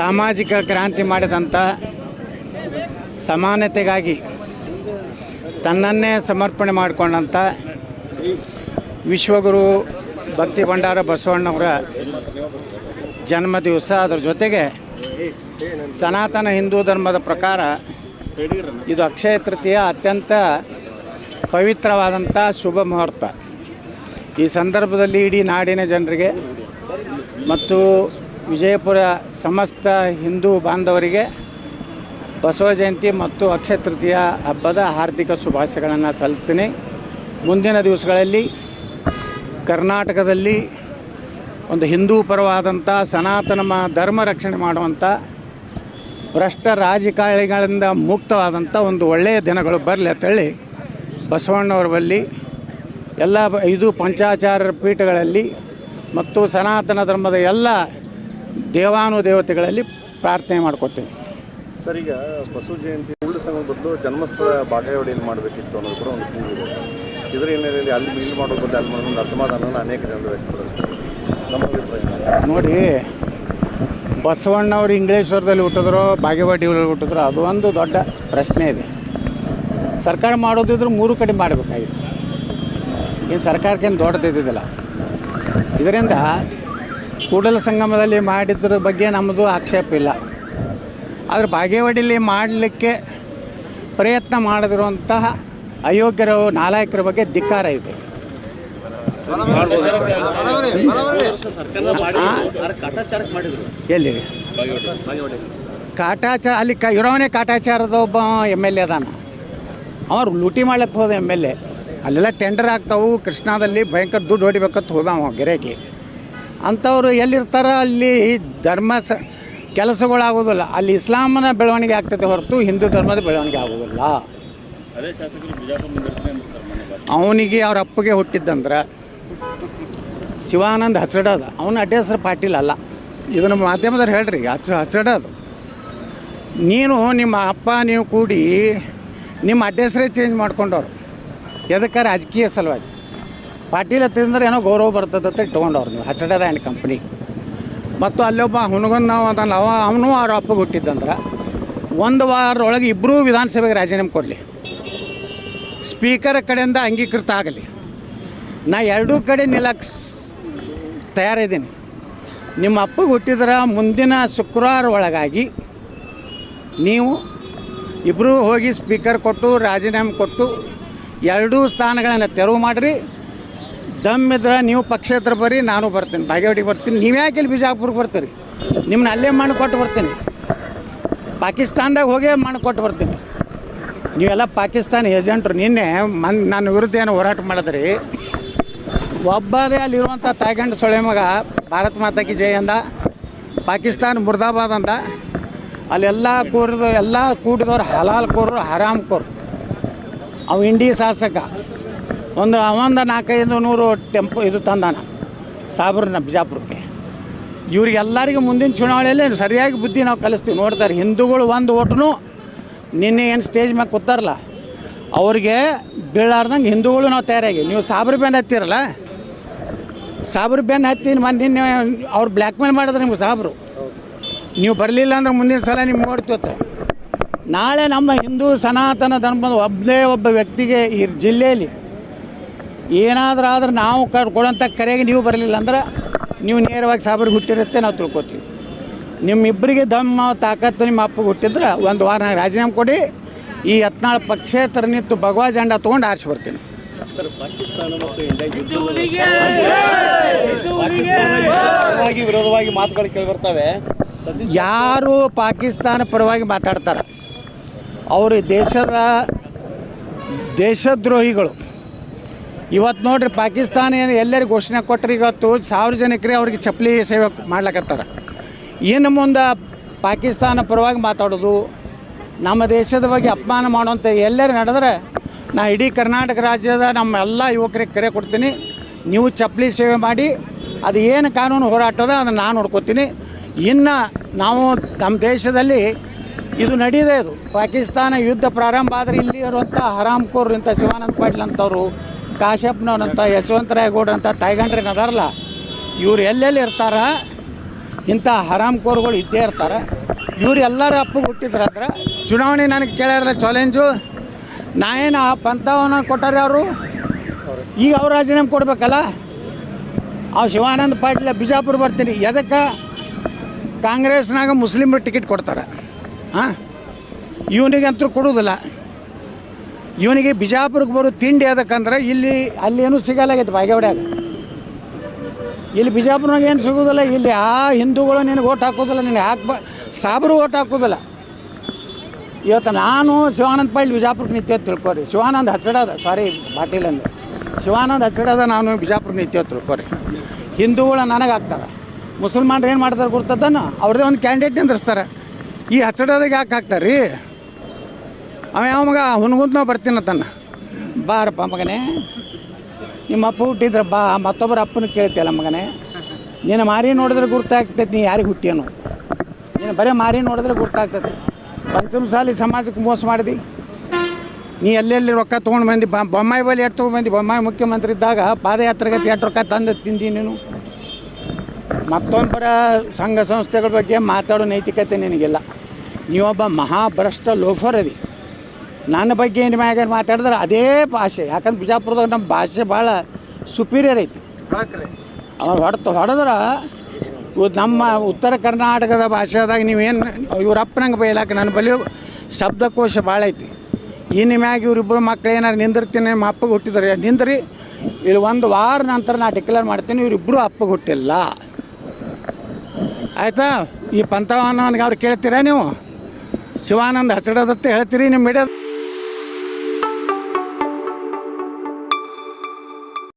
ಸಾಮಾಜಿಕ ಕ್ರಾಂತಿ ಮಾಡಿದಂಥ, ಸಮಾನತೆಗಾಗಿ ತನ್ನನ್ನೇ ಸಮರ್ಪಣೆ ಮಾಡಿಕೊಂಡಂಥ ವಿಶ್ವಗುರು ಭಕ್ತಿ ಭಂಡಾರ ಬಸವಣ್ಣವರ ಜನ್ಮ ದಿವಸ. ಅದರ ಜೊತೆಗೆ ಸನಾತನ ಹಿಂದೂ ಧರ್ಮದ ಪ್ರಕಾರ ಇದು ಅಕ್ಷಯ ತೃತೀಯ ಅತ್ಯಂತ ಪವಿತ್ರವಾದಂಥ ಶುಭ ಮುಹೂರ್ತ. ಈ ಸಂದರ್ಭದಲ್ಲಿ ಇಡೀ ನಾಡಿನ ಜನರಿಗೆ ಮತ್ತು ವಿಜಯಪುರ ಸಮಸ್ತ ಹಿಂದೂ ಬಾಂಧವರಿಗೆ ಬಸವ ಜಯಂತಿ ಮತ್ತು ಅಕ್ಷಯ ತೃತೀಯ ಹಬ್ಬದ ಹಾರ್ದಿಕ ಶುಭಾಶಯಗಳನ್ನು ಸಲ್ಲಿಸ್ತೀನಿ. ಮುಂದಿನ ದಿವಸಗಳಲ್ಲಿ ಕರ್ನಾಟಕದಲ್ಲಿ ಒಂದು ಹಿಂದೂ ಪರವಾದಂಥ ಸನಾತನ ಧರ್ಮ ರಕ್ಷಣೆ ಮಾಡುವಂಥ ಭ್ರಷ್ಟ ರಾಜಕಾರಣಿಗಳಿಂದ ಮುಕ್ತವಾದಂಥ ಒಂದು ಒಳ್ಳೆಯ ದಿನಗಳು ಬರಲಿ ಅಂತೇಳಿ ಬಸವಣ್ಣವರ ಬಳಿ ಎಲ್ಲ 5 ಪಂಚಾಚಾರ್ಯ ಪೀಠಗಳಲ್ಲಿ ಮತ್ತು ಸನಾತನ ಧರ್ಮದ ಎಲ್ಲ ದೇವಾನುದೇವತೆಗಳಲ್ಲಿ ಪ್ರಾರ್ಥನೆ ಮಾಡ್ಕೊತೀನಿ. ಸರ್, ಈಗ ಬಸವ ಜಯಂತಿ ಉಳ್ಳ ಸಂಘದ ಬದಲು ಜನ್ಮಸ್ಥಳ ಬಾಗೇವಾಡಿಯಲ್ಲಿ ಮಾಡಬೇಕಿತ್ತು ಅನ್ನೋದು ಕೂಡ ಒಂದು ಕೂಗಿದೆ. ಇದರ ಹಿನ್ನೆಲೆಯಲ್ಲಿ ಅಲ್ಲಿ ಇಲ್ಲಿ ಮಾಡೋದು ಬದಲು ಅಲ್ಲಿ ಮಾಡೋದು ಅಸಮಾಧಾನವನ್ನು ಅನೇಕ ಜನರು ವ್ಯಕ್ತಪಡಿಸ್ತಾರೆ. ನಮ್ಮ ಅಭಿಪ್ರಾಯ ನೋಡಿ, ಬಸವಣ್ಣವ್ರು ಇಂಗ್ಲೇಶ್ವರದಲ್ಲಿ ಹುಟ್ಟಿದ್ರೋ ಬಾಗೇವಾಡಿಯಲ್ಲಿ ಹುಟ್ಟಿದ್ರೋ ಅದು ಒಂದು ದೊಡ್ಡ ಪ್ರಶ್ನೆ ಇದೆ. ಸರ್ಕಾರ ಮಾಡೋದಿದ್ರು 3 ಕಡೆ ಮಾಡಬೇಕಾಗಿತ್ತು. ಏನು ಸರ್ಕಾರಕ್ಕೇನು ದೊಡ್ಡದಿದ್ದಿಲ್ಲ. ಇದರಿಂದ ಕೂಡಲ ಸಂಗಮದಲ್ಲಿ ಮಾಡಿದ್ರ ಬಗ್ಗೆ ನಮ್ಮದು ಆಕ್ಷೇಪ ಇಲ್ಲ. ಆದರೆ ಬಾಗೇವಾಡಿಯಲ್ಲಿ ಮಾಡಲಿಕ್ಕೆ ಪ್ರಯತ್ನ ಮಾಡದಿರುವಂತಹ ಅಯೋಗ್ಯರ ನಾಲಾಯಕರ ಬಗ್ಗೆ ಧಿಕ್ಕಾರ ಇದೆ. ಎಲ್ಲಿ ಕಾಟಾಚಾರ ಅಲ್ಲಿ ಇರೋವನೇ ಕಾಟಾಚಾರದ ಒಬ್ಬ MLA ಅದಾನ. ಅವ್ರು ಲೂಟಿ ಮಾಡ್ಲಿಕ್ಕೆ ಹೋದ MLA. ಅಲ್ಲೆಲ್ಲ ಟೆಂಡರ್ ಆಗ್ತಾವು, ಕೃಷ್ಣಾದಲ್ಲಿ ಭಯಂಕರ ದುಡ್ಡು ಹೊಡಿಬೇಕಂತ ಹೋದವ ಗೆರೆಗೆ. ಅಂಥವ್ರು ಎಲ್ಲಿರ್ತಾರ ಅಲ್ಲಿ ಧರ್ಮ ಕೆಲಸಗಳಾಗೋದಿಲ್ಲ. ಅಲ್ಲಿ ಇಸ್ಲಾಮನ ಬೆಳವಣಿಗೆ ಆಗ್ತದೆ ಹೊರತು ಹಿಂದೂ ಧರ್ಮದ ಬೆಳವಣಿಗೆ ಆಗೋದಿಲ್ಲ. ಅವನಿಗೆ ಅವ್ರ ಅಪ್ಪಗೆ ಹುಟ್ಟಿದ್ದಂದ್ರೆ ಶಿವಾನಂದ್ ಹಚ್ಚಡೋದು, ಅವನ ಅಡ್ಡ ಹೆಸರು ಪಾಟೀಲ್ ಅಲ್ಲ. ಇದನ್ನು ಮಾಧ್ಯಮದವ್ರು ಹೇಳ್ರಿ, ಹಚ್ಚಡೋದು. ನೀನು ನಿಮ್ಮ ಅಪ್ಪ ನೀವು ಕೂಡಿ ನಿಮ್ಮ ಅಡ್ಡ ಹೆಸರೇ ಚೇಂಜ್ ಮಾಡ್ಕೊಂಡವ್ರು. ಎದಕ್ಕೆ? ರಾಜಕೀಯ ಸಲುವಾಗಿ. ಪಾಟೀಲ್ ಹತ್ತಿದ್ರೆ ಏನೋ ಗೌರವ ಬರ್ತದಂತ ಇಟ್ಕೊಂಡವ್ರು ನೀವು ಹಚ್ಚಡದ ಆ್ಯಂಡ್ ಕಂಪ್ನಿ. ಮತ್ತು ಅಲ್ಲೊಬ್ಬ ಹುನಗನ್ ನಾವು ಅದಲ್ಲ, ಅವನು ಅವ್ರ ಅಪ್ಪಗೆ ಹುಟ್ಟಿದ್ದಂದ್ರೆ 1 ವಾರದೊಳಗೆ ಇಬ್ಬರೂ ವಿಧಾನಸಭೆಗೆ ರಾಜೀನಾಮೆ ಕೊಡಲಿ, ಸ್ಪೀಕರ್ ಕಡೆಯಿಂದ ಅಂಗೀಕೃತ ಆಗಲಿ. ನಾ 2 ಕಡೆ ನಿಲ್ಲಕ್ಕೆ ತಯಾರಿದ್ದೀನಿ. ನಿಮ್ಮ ಅಪ್ಪಗೆ ಹುಟ್ಟಿದ್ರೆ ಮುಂದಿನ ಶುಕ್ರವಾರ ಒಳಗಾಗಿ ನೀವು ಇಬ್ಬರೂ ಹೋಗಿ ಸ್ಪೀಕರ್ ಕೊಟ್ಟು ರಾಜೀನಾಮೆ ಕೊಟ್ಟು 2 ಸ್ಥಾನಗಳನ್ನು ತೆರವು ಮಾಡಿರಿ. ದಮ್ಮಿದ್ರೆ ನೀವು ಪಕ್ಷೇತರ ಬರ್ರಿ, ನಾನು ಬರ್ತೀನಿ, ಬಾಗೇವಾಡಿಗೆ ಬರ್ತೀನಿ. ನೀವು ಯಾಕೆ ಇಲ್ಲಿ ಬಿಜಾಪುರಕ್ಕೆ ಬರ್ತೀರಿ? ನಿಮ್ಮನ್ನ ಅಲ್ಲೇ ಮಣ್ಣು ಕೊಟ್ಟು ಬರ್ತೀನಿ. ಪಾಕಿಸ್ತಾನದಾಗ ಹೋಗೇ ಮಣ್ಣು ಕೊಟ್ಟು ಬರ್ತೀನಿ. ನೀವೆಲ್ಲ ಪಾಕಿಸ್ತಾನ ಏಜೆಂಟ್ರು. ನಿನ್ನೆ ನನ್ನ ವಿರುದ್ಧ ಏನು ಹೋರಾಟ ಮಾಡಿದ್ರಿ. ಒಬ್ಬರೇ ಅಲ್ಲಿರುವಂಥ ತಾಯ್ಗಂಡು ಸೊಳೆ ಮಗ ಭಾರತ್ ಮಾತಾಕಿ ಜೈ ಅಂದ, ಪಾಕಿಸ್ತಾನ ಮುರ್ದಾಬಾದ್ ಅಂದ. ಅಲ್ಲೆಲ್ಲ ಕೂಡಿದವ್ರು ಹಲಾಲ್ ಕೋರು, ಹರಾಮ್ ಕೋರು. ಅವು ಇಂಡಿ ಶಾಸಕ ಒಂದು 400-500 ಟೆಂಪೋ ಇದು ತಂದಾನ ಸಾಬ್ರನ್ನ ಬಿಜಾಪುರಕ್ಕೆ. ಇವ್ರಿಗೆಲ್ಲರಿಗೂ ಮುಂದಿನ ಚುನಾವಣೆಯಲ್ಲಿ ಸರಿಯಾಗಿ ಬುದ್ಧಿ ನಾವು ಕಲಿಸ್ತೀವಿ. ನೋಡ್ತಾರೆ, ಹಿಂದೂಗಳು 1 ಓಟು ನಿನ್ನೆ ಏನು ಸ್ಟೇಜ್ ಮ್ಯಾಗೆ ಕೂತಾರಲ್ಲ ಅವ್ರಿಗೆ ಬೀಳಾರ್ದಂಗೆ ಹಿಂದೂಗಳು ನಾವು ತಯಾರಾಗಿ. ನೀವು ಸಾಬ್ರ ಬೆನ್ನು ಹತ್ತಿರಲ್ಲ, ಸಾಬ್ರ ಬೆನ್ನು ಹತ್ತಿ ನಿನ್ನೆ ಅವ್ರು ಬ್ಲ್ಯಾಕ್ ಮೇಲ್ ಮಾಡಿದ್ರೆ ನಿಮ್ಗೆ ಸಾಬ್ರು. ನೀವು ಬರಲಿಲ್ಲ ಅಂದ್ರೆ ಮುಂದಿನ ಸಲ ನಿಮ್ಗೆ ನೋಡ್ತೀವತ್ತೆ. ನಾಳೆ ನಮ್ಮ ಹಿಂದೂ ಸನಾತನ ಧರ್ಮದ ಒಬ್ಬ ವ್ಯಕ್ತಿಗೆ ಈ ಜಿಲ್ಲೆಯಲ್ಲಿ ಏನಾದರೂ ಆದ್ರೆ ನಾವು ಕೊಡೋಂಥ ಕರೆಗೆ ನೀವು ಬರಲಿಲ್ಲ ಅಂದ್ರೆ ನೀವು ನೇರವಾಗಿ ಸಾಬ್ರಿಗೆ ಹುಟ್ಟಿರುತ್ತೆ ನಾವು ತಿಳ್ಕೊತೀವಿ. ನಿಮ್ಮಿಬ್ಬರಿಗೆ ದಮ್ಮ ತಾಕತ್ತು ನಿಮ್ಮ ಅಪ್ಪಗೆ ಹುಟ್ಟಿದ್ರೆ 1 ವಾರ ರಾಜೀನಾಮೆ ಕೊಡಿ. ಈ ಯತ್ನಾಳ್ ಪಕ್ಷೇತರ ನಿಂತು ಭಗವಾ ಜೆಂಡಾ ತೊಗೊಂಡು ಆರಿಸಿ ಬರ್ತೀನಿ. ಸರ್, ಪಾಕಿಸ್ತಾನ ಮತ್ತು ಇಂಡಿಯಾ ವಿರೋಧವಾಗಿ ಮಾತುಗಳು ಕೇಳಿಬರ್ತವೆ. ಯಾರು ಪಾಕಿಸ್ತಾನ ಪರವಾಗಿ ಮಾತಾಡ್ತಾರೆ ಅವರು ದೇಶದ್ರೋಹಿಗಳು. ಇವತ್ತು ನೋಡ್ರಿ, ಪಾಕಿಸ್ತಾನ ಏನು ಎಲ್ಲರಿಗೂ ಘೋಷಣೆ ಕೊಟ್ಟರೆ ಇವತ್ತು ಸಾರ್ವಜನಿಕರೇ ಅವ್ರಿಗೆ ಚಪ್ಪಲಿ ಸೇವೆ ಮಾಡ್ಲಕತ್ತಾರೆ. ಇನ್ನು ಮುಂದೆ ಪಾಕಿಸ್ತಾನ ಪರವಾಗಿ ಮಾತಾಡೋದು, ನಮ್ಮ ದೇಶದ ಬಗ್ಗೆ ಅಪಮಾನ ಮಾಡುವಂಥ ಎಲ್ಲರೂ ನಡೆದ್ರೆ ನಾ ಇಡೀ ಕರ್ನಾಟಕ ರಾಜ್ಯದ ನಮ್ಮ ಎಲ್ಲ ಯುವಕರಿಗೆ ಕರೆ ಕೊಡ್ತೀನಿ. ನೀವು ಚಪ್ಪಲಿ ಸೇವೆ ಮಾಡಿ, ಅದು ಏನು ಕಾನೂನು ಹೋರಾಟದ ಅದನ್ನು ನಾನು ನೋಡ್ಕೊತೀನಿ. ಇನ್ನು ನಾವು ನಮ್ಮ ದೇಶದಲ್ಲಿ ಇದು ನಡೀದೆ. ಇದು ಪಾಕಿಸ್ತಾನ ಯುದ್ಧ ಪ್ರಾರಂಭ ಆದರೆ ಇಲ್ಲಿ ಇರುವಂಥ ಹರಾಮ್ಕೋರ್ ಇಂಥ ಶಿವಾನಂದ ಪಾಟೀಲ್ ಅಂತವರು, ಕಾಶ್ಯಪ್ನವ್ರಂಥ, ಯಶವಂತರಾಯ ಗೌಡ್ರಂಥ ತಾಯ್ಗಂಡ್ರೇನು ಅದಾರಲ್ಲ, ಇವ್ರು ಎಲ್ಲೆಲ್ಲಿ ಇರ್ತಾರ ಇಂಥ ಹರಾಮ್ಕೋರ್ಗಳು ಇದ್ದೇ ಇರ್ತಾರೆ. ಇವ್ರು ಎಲ್ಲರೂ ಅಪ್ಪಗೆ ಹುಟ್ಟಿದ್ರಂದ್ರೆ ಚುನಾವಣೆ ನನಗೆ ಕೇಳ್ಯಾರಲ್ಲ ಚಾಲೆಂಜು, ನಾ ಏನು ಪಂಥವನ್ನ ಕೊಟ್ಟಾರೆ ಅವರು, ಈಗ ಅವ್ರು ರಾಜೀನಾಮೆ ಕೊಡ್ಬೇಕಲ್ಲ. ಅವು ಶಿವಾನಂದ ಪಾಟೀಲ ಬಿಜಾಪುರ ಬರ್ತೀನಿ, ಎದಕ್ಕೆ ಕಾಂಗ್ರೆಸ್ನಾಗ ಮುಸ್ಲಿಮ್ರು ಟಿಕೆಟ್ ಕೊಡ್ತಾರೆ. ಹಾಂ, ಇವನಿಗಂತೂ ಕೊಡೋದಿಲ್ಲ. ಇವನಿಗೆ ಬಿಜಾಪುರಕ್ಕೆ ಬರೋ ತಿಂಡಿ ಅದಕ್ಕಂದ್ರೆ ಅಲ್ಲಿ ಸಿಗಲಾಗೈತೆ ಬಾಗೇವಾಡ್ಯಾಗ. ಇಲ್ಲಿ ಬಿಜಾಪುರನಾಗ ಏನು ಸಿಗೋದಿಲ್ಲ. ಇಲ್ಲಿ ಹಿಂದೂಗಳು ನಿನಗೆ ಓಟ್ ಹಾಕೋದಿಲ್ಲ, ನಿನಗೆ ಸಾಬ್ರು ಓಟ್ ಹಾಕೋದಿಲ್ಲ. ಇವತ್ತು ನಾನು ಶಿವಾನಂದ ಪಾಟೀಲ್ ಬಿಜಾಪುರಕ್ಕೆ ನಿಂತೆ ತಿಳ್ಕೊರಿ. ಶಿವಾನಂದ ಹಚ್ಚಡದ, ಸಾರಿ ಪಾಟೀಲ್ ಅಂದೆ, ಶಿವಾನಂದ ಹಚ್ಚಡದ, ನಾನು ಬಿಜಾಪುರಕ್ಕೆ ನಿಂತೆ ತಿಳ್ಕೊರಿ. ಹಿಂದೂಗಳು ನನಗೆ ಹಾಕ್ತಾರೆ, ಮುಸಲ್ಮಾನ್ರು ಏನು ಮಾಡ್ತಾರೆ ಗೊತ್ತದನ್ನು, ಅವ್ರದ್ದೇ ಒಂದು ಕ್ಯಾಂಡಿಡೇಟ್ ನಿಂದಿರ್ಸ್ತಾರೆ. ಈ ಹಚ್ಚಡದಾಗ ಯಾಕೆ ಹಾಕ್ತಾರೆ ರೀ? ಅವ ಯಾವ ಮಗ ಹುನ್ಗುಂತ ಬರ್ತೀನತ್ತಾನ, ಬಾರಪ್ಪ ಮಗನೇ, ನಿಮ್ಮ ಅಪ್ಪ ಹುಟ್ಟಿದ್ರೆ ಬಾ, ಮತ್ತೊಬ್ಬರ ಅಪ್ಪನ ಕೇಳ್ತಿಯಲ್ಲ ಮಗನೇ, ನೀನು ಮಾರಿ ನೋಡಿದ್ರೆ ಗುರ್ತಾಗ್ತೈತಿ ನೀ ಯಾರಿಗೆ ಹುಟ್ಟಿಯನು. ನೀನು ಬರೀ ಮಾರಿ ನೋಡಿದ್ರೆ ಗುರ್ತಾಗ್ತೈತಿ. ಪಂಚಮಸಾಲಿ ಸಮಾಜಕ್ಕೆ ಮೋಸ ಮಾಡಿದಿ ನೀ. ಎಲ್ಲೆಲ್ಲಿ ರೊಕ್ಕ ತೊಗೊಂಡು ಬಂದು ಬೊಮ್ಮಾಯಿ ಬಲ್ಲಿ ಎಷ್ಟು ತೊಗೊಂಡು ಬಂದು, ಬೊಮ್ಮಾಯಿ ಮುಖ್ಯಮಂತ್ರಿ ಇದ್ದಾಗ ಪಾದಯಾತ್ರೆಗತಿ ಎಷ್ಟು ರೊಕ್ಕ ತಂದು ತಿಂದಿ ನೀನು. ಮತ್ತೊಬ್ಬರ ಸಂಘ ಸಂಸ್ಥೆಗಳ ಬಗ್ಗೆ ಮಾತಾಡೋ ನೈತಿಕತೆ ನಿನಗಿಲ್ಲ. ನೀವೊಬ್ಬ ಮಹಾಭ್ರಷ್ಟ ಲೋಫರ್ ಅದಿ. ನನ್ನ ಬಗ್ಗೆ ಮ್ಯಾಗ ಮಾತಾಡಿದ್ರೆ ಅದೇ ಭಾಷೆ, ಯಾಕಂದ್ರೆ ಬಿಜಾಪುರದಾಗ ನಮ್ಮ ಭಾಷೆ ಭಾಳ ಸುಪೀರಿಯರ್ ಐತಿ. ಅವ್ರು ಹೊಡೆದ್ರೆ ನಮ್ಮ ಉತ್ತರ ಕರ್ನಾಟಕದ ಭಾಷೆದಾಗ ನೀವೇನು ಇವ್ರಪ್ಪನಂಗೆ ಬೈಲಾಕ ನನ್ನ ಬಳಿ ಶಬ್ದಕೋಶ ಭಾಳ ಐತಿ. ಇನ್ನು ಮ್ಯಾಗ ಇವರಿಬ್ಬರು ಮಕ್ಳು ಏನಾರು ನಿಂದಿರ್ತೀನಿ, ನಮ್ಮ ಅಪ್ಪಗೆ ಹುಟ್ಟಿದ್ರೆ ನಿಂದ್ರಿ, ಇಲ್ಲಿ ಒಂದು ವಾರ ನಂತರ ನಾನು ಡಿಕ್ಲೇರ್ ಮಾಡ್ತೀನಿ ಇವರಿಬ್ಬರು ಅಪ್ಪಗೆ ಹುಟ್ಟಿಲ್ಲ. ಆಯಿತಾ? ಈ ಪಂಥವನ್ನ ನನಗೆ ಅವ್ರು ಕೇಳ್ತೀರಾ ನೀವು? ಶಿವಾನಂದ ಹಚ್ಚಡದತ್ತೆ ಹೇಳ್ತೀರಿ ನಿಮ್ಮ ಮೀಡಿಯಾ.